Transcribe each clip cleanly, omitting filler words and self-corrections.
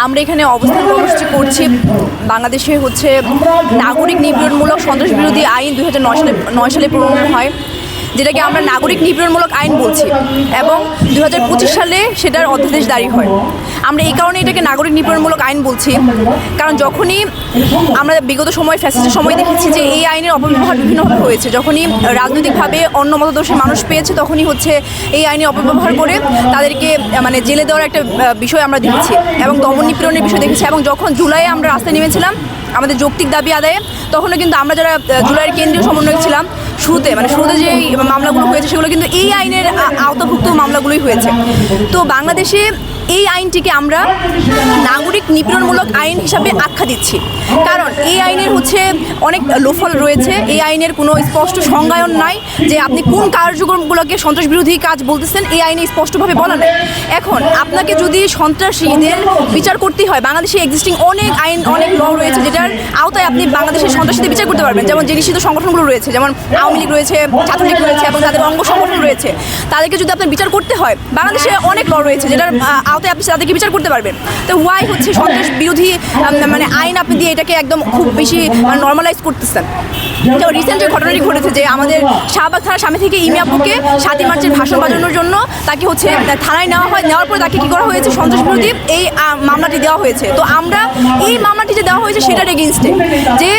আমরা এখানে অবস্থান কর্মসূচি করছি। বাংলাদেশে হচ্ছে নাগরিক নিপীড়নমূলক সন্ত্রাস বিরোধী আইন 2009 সালে প্রণয়ন হয়, যেটাকে আমরা নাগরিক নিপীড়নমূলক আইন বলছি, এবং 2025 সালে সেটার অধ্যাদেশ জারি হয়। আমরা এই কারণে এটাকে নাগরিক নিপীড়নমূলক আইন বলছি, কারণ যখনই আমরা বিগত সময় ফ্যাসিস্টের সময় দেখেছি যে এই আইনের অপব্যবহার বিভিন্নভাবে হয়েছে। যখনই রাজনৈতিকভাবে অন্য মতাদর্শের মানুষ পেয়েছে, তখনই হচ্ছে এই আইনের অপব্যবহার করে তাদেরকে জেলে দেওয়ার একটা বিষয় আমরা দেখেছি, এবং দমন নিপীড়নের বিষয় দেখেছি। এবং যখন জুলাইয়ে আমরা রাস্তায় নেমেছিলাম আমাদের যৌক্তিক দাবি আদায়ে, তখনও কিন্তু আমরা যারা জুলাইয়ের কেন্দ্রীয় সমন্বয়ক ছিলাম, শুরুতে যে মামলাগুলো হয়েছে সেগুলো কিন্তু এই আইনের আওতাভুক্ত মামলাগুলোই হয়েছে। তো বাংলাদেশে এই আইনটিকে আমরা নাগরিক নিপীড়নমূলক আইন হিসাবে আখ্যা দিচ্ছি, কারণ এই আইনের হচ্ছে অনেক লোফল রয়েছে। এই আইনের কোনো স্পষ্ট সংজ্ঞায়ন নাই যে আপনি কোন কার্যক্রমগুলোকে সন্ত্রাস বিরোধী কাজ বলতেছেন, এই আইনে স্পষ্টভাবে বলা নেই। এখন আপনাকে যদি সন্ত্রাসীদের বিচার করতে হয়, বাংলাদেশে এক্সিস্টিং অনেক আইন, অনেক ল রয়েছে যেটার আওতায় আপনি বাংলাদেশের সন্ত্রাসীদের বিচার করতে পারবেন। যেমন যে নিষিদ্ধ সংগঠনগুলো রয়েছে, যেমন আওয়ামী লীগ রয়েছে, ছাত্রলীগ রয়েছে এবং তাদের অঙ্গ সংগঠন রয়েছে, তাদেরকে যদি আপনার বিচার করতে হয়, বাংলাদেশে অনেক ল রয়েছে যেটার আওতায় আপনি তাদেরকে বিচার করতে পারবেন। তো ওয়াই হচ্ছে সন্ত্রাস বিরোধী আইন আপনি দিয়ে এটাকে একদম খুব বেশি নর্মালাইজ করতেছেন। তো রিসেন্ট যে ঘটনাটি ঘটেছে যে আমাদের শাহবাগ থানার সামনে থেকে ইমি আপুকে 7ই মার্চের ভাষণ বাজানোর জন্য তাকে হচ্ছে থানায় নেওয়া হয়। নেওয়ার পরে তাকে কী করা হয়েছে, সন্ত্রাস বিরোধী এই মামলাটি দেওয়া হয়েছে। তো আমরা এই মামলাটি যে দেওয়া হয়েছে সেটার এগেইনস্টে, যে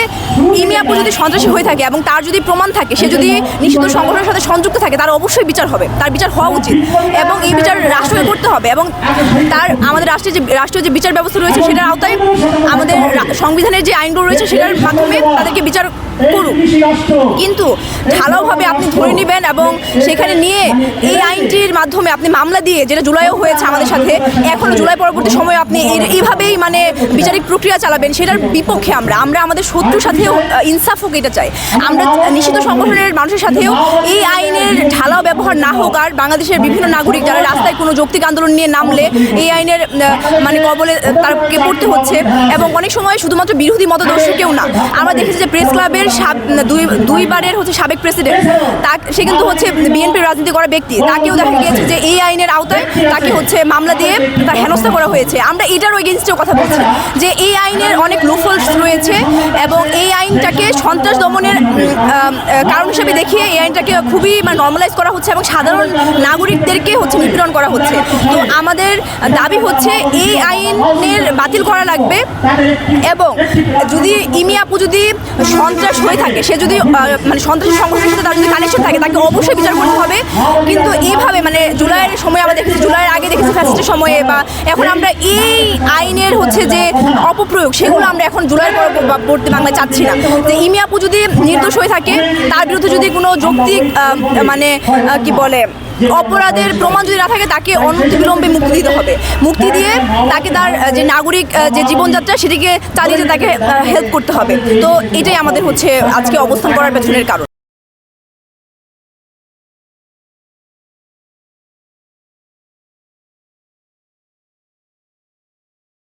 ইমি আপু যদি সন্ত্রাসী হয়ে থাকে এবং তার যদি প্রমাণ থাকে, সে যদি নিষিদ্ধ সংগঠনের সাথে সংযুক্ত থাকে, তার অবশ্যই বিচার হবে, তার বিচার হওয়া উচিত, এবং এই বিচার রাষ্ট্রকে করতে হবে। এবং আমাদের রাষ্ট্রীয় যে বিচার ব্যবস্থা রয়েছে সেটার আওতায় আমাদের সংবিধানের যে আইনগুলো রয়েছে সেটার মাধ্যমে তাদেরকে বিচার করুক। কিন্তু ঢালাওভাবে আপনি ধরে নেবেন এবং সেখানে নিয়ে এই আইনটির মাধ্যমে আপনি মামলা দিয়ে, যেটা জুলাইও হয়েছে আমাদের সাথে, এখনও জুলাই পরবর্তী সময়ে আপনি এইভাবেই বিচারিক প্রক্রিয়া চালাবেন, সেটার বিপক্ষে আমরা আমাদের শত্রুর সাথেও ইনসাফ হোক এটা চাই। আমরা নিষিদ্ধ সংগঠনের মানুষের সাথেও এই আইনের ঢালাও ব্যবহার না হোক, আর বাংলাদেশের বিভিন্ন নাগরিক যারা রাস্তায় কোনো যৌক্তিক আন্দোলন নিয়ে নামলে এই আইনের কবলে তাকে পড়তে হচ্ছে, এবং অনেক সময় শুধুমাত্র বিরোধী মতাদর্শ কেউ না। আমরা দেখেছি যে প্রেস ক্লাবের দুইবারের হচ্ছে সাবেক প্রেসিডেন্ট, সে কিন্তু হচ্ছে বিএনপির রাজনীতি করা ব্যক্তি, তাকেও দেখা গিয়েছে যে এই আইনের আওতায় তাকে হচ্ছে মামলা দিয়ে তার হেনস্থা করা হয়েছে। আমরা এটারও এগেইনস্টেও কথা বলছি যে এই আইনের অনেক লুফলস রয়েছে, এবং এই আইনটাকে সন্ত্রাস দমনের কারণ হিসেবে দেখিয়ে এই আইনটাকে খুবই নর্মালাইজ করা হচ্ছে এবং সাধারণ নাগরিকদেরকে হচ্ছে নিপীড়ন করা হচ্ছে। তো আমাদের দাবি হচ্ছে এই আইনের বাতিল করা লাগবে, এবং যদি ইমি আপু যদি সন্ত্রাস হয়ে থাকে, সে যদি সন্ত্রাসী সংগঠনের সাথে তার যদি কানেকশন থাকে, তাকে অবশ্যই বিচার করতে হবে। কিন্তু এইভাবে জুলাইয়ের সময় আমরা দেখেছি, জুলাইয়ের আগে দেখেছি ফ্যাসিস্টের সময়ে, বা এখন আমরা এই আইনের হচ্ছে যে অপপ্রয়োগ, সেগুলো আমরা এখন জুলাইয়ের পরবর্তী বাংলায় চাচ্ছি না। যে ইমি আপু যদি নির্দোষ হয়ে থাকে, তার বিরুদ্ধে যদি কোনো যৌক্তিক অপরাধের প্রমাণ যদি না থাকে, তাকে অনতিবিলম্বে মুক্তি দিতে হবে। মুক্তি দিয়ে তাকে তার যে নাগরিক যে জীবনযাত্রা, সেটিকে চালিয়ে যেতে তাকে হেল্প করতে হবে। তো এটাই আমাদের হচ্ছে আজকে অবস্থান করার পেছনের কারণ।